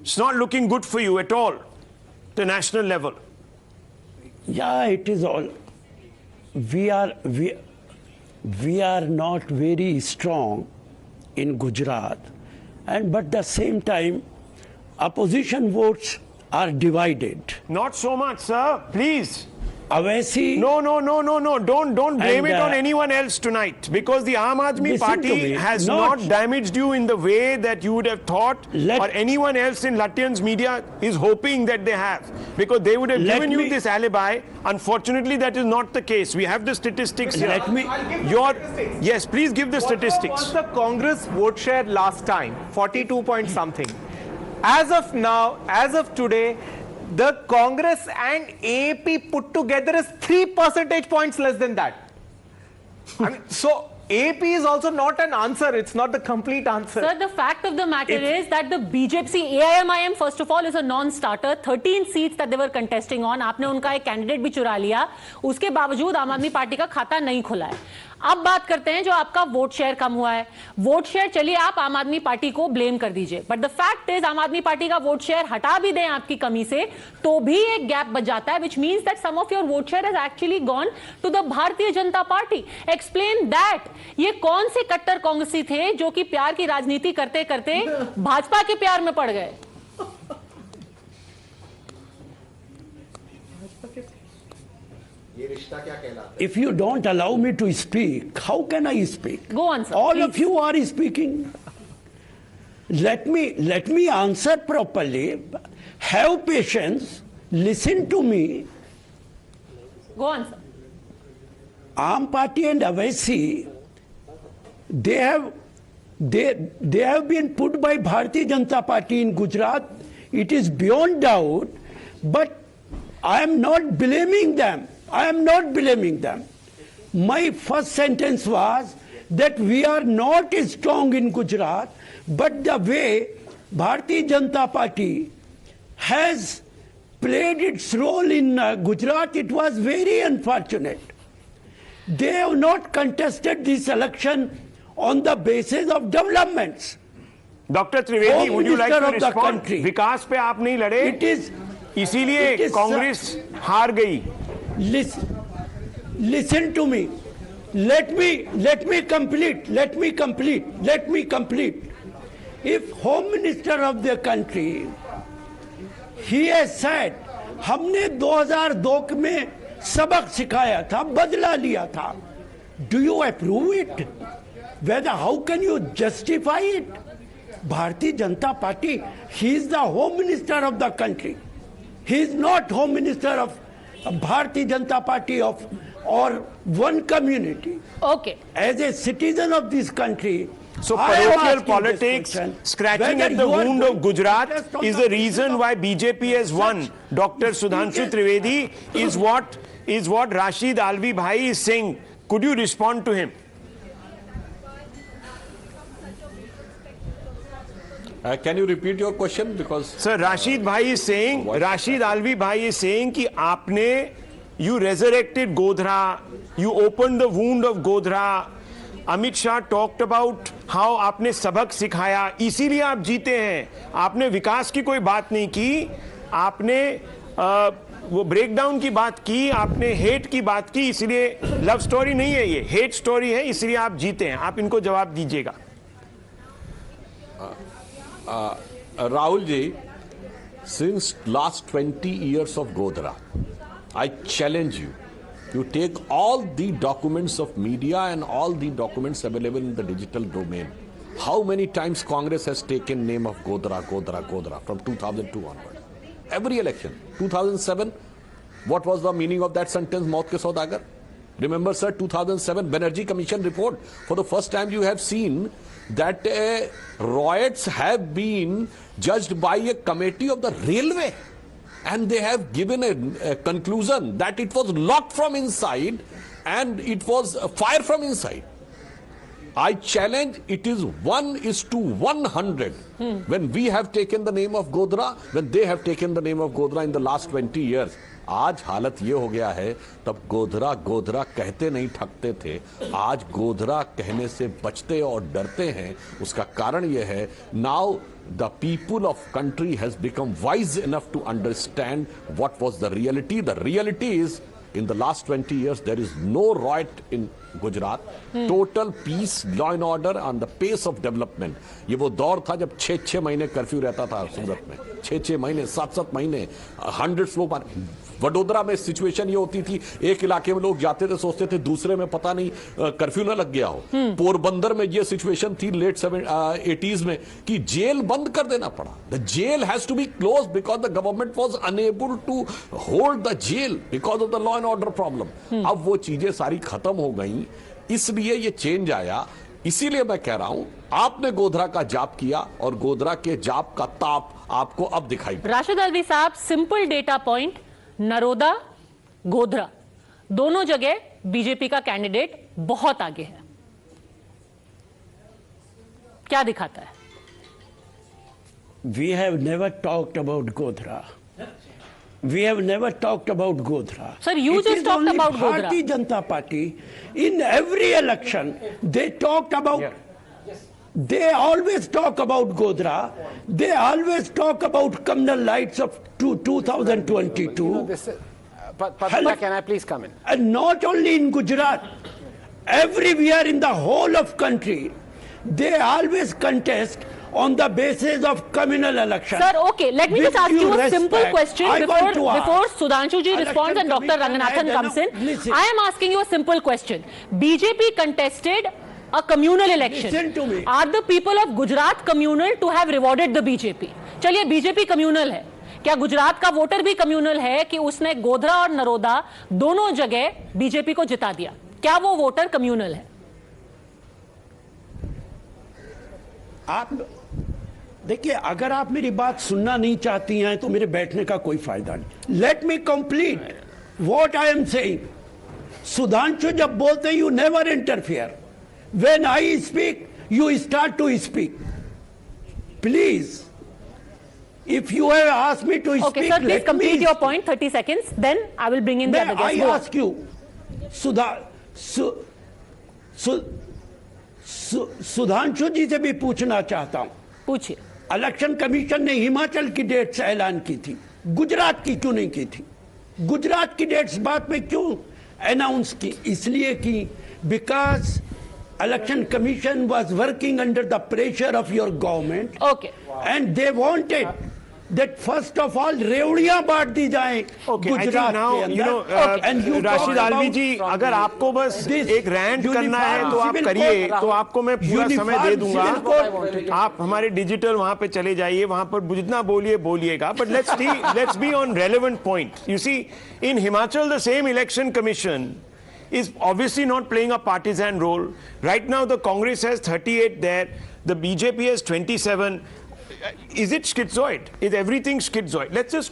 It's not looking good for you at all, the national level. Yeah, it is all. We are not very strong in Gujarat, but at the same time, opposition votes are divided. Not so much, sir. Please. Awaisi. No. Don't blame it on And, anyone else tonight, because the Aam Aadmi Listen to Party me. has Not- not damaged you in the way that you would have thought, or anyone else in Lutyens media is hoping that they have, because they would have given you this alibi. Unfortunately, that is not the case. We have the statistics here. Yes, please give the statistics. What was the Congress vote share last time? 42 point something. As of now, as of today, the Congress and AAP put together is 3 percentage points less than that. I mean, so AAP is also not an answer. It's not the complete answer. Sir, the fact of the matter is that the BJP, AIMIM, first of all, is a non-starter. 13 seats that they were contesting on. आपने उनका एक candidate भी चुरा लिया. उसके बावजूद आम आदमी पार्टी का खाता नहीं खुला है. अब बात करते हैं जो आपका वोट शेयर कम हुआ है. वोट शेयर चलिए आप आम आदमी पार्टी को ब्लेम कर दीजिए, बट द फैक्ट इज आम आदमी पार्टी का वोट शेयर हटा भी दें आपकी कमी से तो भी एक गैप बच जाता है, which means that some of your vote share has actually gone to the Bharatiya Janata party. Explain that. ये कौन से कट्टर कांग्रेसी थे जो कि प्यार की राजनीति करते करते भाजपा के प्यार में पड़ गए? If you don't allow me to speak, how can I speak? Go on, sir. All please. of you are speaking. Let me answer properly. Have patience. Listen to me. Go on, sir. Aam Party and Awaisi, they have been put by Bharatiya Janata Party in Gujarat. It is beyond doubt, but I am not blaming them. My first sentence was that we are not strong in Gujarat, but the way Bharatiya Janata Party has played its role in Gujarat, it was very unfortunate. They have not contested this election on the basis of developments. Dr. Trivedi, would you like to respond? Country. विकास पे आप नहीं लड़े, इसीलिए कांग्रेस हार गई. Listen to me. Let me complete. If Home Minister of the country, he has said, हमने 2002 में सबक सिखाया था, बदला लिया था. Do you approve it? How can you justify it? Bharatiya Janata Party, he is the Home Minister of the country. He is not Home Minister of Bharatiya Janata Party or one community. Okay. As a citizen of this country, so parochial politics, scratching at the wound of Gujarat is the reason why BJP has won. Dr. Sudhanshu Trivedi is what Rashid Alvi Bhai is saying. Could you respond to him? Can you repeat your question? Because Sir, Rashid Alvi Bhai is saying कि आपने you resurrected Godhra, you opened the wound of Godhra. Amit Shah talked about how आपने सबक सिखाया, इसीलिए आप जीते हैं. आपने विकास की कोई बात नहीं की, आपने वो ब्रेकडाउन की बात की, आपने हेट की बात की, इसलिए लव स्टोरी नहीं है, ये हेट स्टोरी है, इसलिए आप जीते हैं. आप इनको जवाब दीजिएगा. Rahul ji, since last 20 years of Godhra, I challenge you. You take all the documents of media and all the documents available in the digital domain. How many times Congress has taken name of Godhra from 2002 onward? Every election. 2007, what was the meaning of that sentence, Maut ke Saudagar? Remember, sir, 2007 Banerjee Commission report. For the first time, you have seen that riots have been judged by a committee of the railway. And they have given a conclusion that it was locked from inside and it was fire from inside. I challenge, it is 1:100 when we have taken the name of Godhra, when they have taken the name of Godhra in the last 20 years. आज हालत ये हो गया है, तब गोधरा गोधरा कहते नहीं थकते थे, आज गोधरा कहने से बचते और डरते हैं. उसका कारण ये है, now the people of country has become wise enough to understand what was the reality. The reality is, in the last 20 years, there is no riot in Gujarat. Total peace, law and order, and the pace of development. ये वो दौर था जब 6-6 महीने curfew रहता था सूरत में, 6-6 महीने, 7-7 महीने, 100 लोग। वडोदरा में सिचुएशन ये होती थी, एक इलाके में लोग जाते थे, सोचते थे दूसरे में पता नहीं कर्फ्यू ना लग गया हो। पोरबंदर में ये सिचुएशन थी लेट 80s में कि जेल बंद कर देना पड़ा। The jail has to be close because the government was unable to hold the jail because of the law and order problem. अब वो चीजें सारी खत्म हो गई, इसलिए ये चेंज आया। इसीलिए मैं कह रहा हूं, आपने गोधरा का जाप किया और गोधरा के जाप का ताप आपको अब दिखाई। राशिद अल्वी साहब, simple data point, Naroda, Godhra दोनों जगह बीजेपी का कैंडिडेट बहुत आगे है। क्या दिखाता है? We have never talked about Godhra. We have never talked about Godhra. Sir, you It just is talked only about Godhra. Bharatiya Janata Party, in every election, they talked about. They always talk about Godhra. They always talk about communal lights of 2022. Padma, can I please come in? And not only in Gujarat, everywhere in the whole of country, they always contest on the basis of communal election. Sir, okay, let me With just ask due you a respect, simple question I want to ask, before Sudhanshu ji Election responds and Dr. Commission Ranganathan had comes in. listen. I am asking you a simple question. BJP contested a communal election. Listen to me. Are the people of Gujarat communal to have rewarded the BJP? चलिए BJP communal है, क्या गुजरात का voter भी communal है कि उसने गोधरा और नरोदा दोनों जगह बीजेपी को जिता दिया? क्या वो वोटर कम्युनल है? आप देखिए, अगर आप मेरी बात सुनना नहीं चाहती हैं तो मेरे बैठने का कोई फायदा नहीं। Let me complete what I am saying. Sudhanshu जब बोलते you never interfere, when I speak you start to speak. Please, if you have asked me to Okay, speak, sir, please let complete me your point. 30 seconds. Then I will bring in the other I guests. Go on. ask you, Sudhanshu ji से भी पूछना चाहता हूं, पूछिए। Election commission ने हिमाचल की dates ऐलान की थी, गुजरात की क्यों नहीं की थी? गुजरात की डेट्स बाद में क्यों अनाउंस की? इसलिए की because election commission was working under the pressure of your government. Okay. And they wanted that first of all रेवड़ियां बांट दी जाए Okay, I think Gujarat now, के you know, अंदर। And you Rashid talk Alvi about जी, अगर आपको बस this एक rant करना है तो आप uniform करिए, civil code, तो आपको मैं पूरा uniform समय दे दूंगा। civil code। आप हमारे डिजिटल वहां पे चले जाइए, वहां पर जितना बोलिएगा, but let's be on relevant point. You see, in Himachal the same election commission is obviously not playing a partisan role. Right now the Congress has 38 there, the BJP has 27. Is it schizoid? Is everything schizoid? Let's just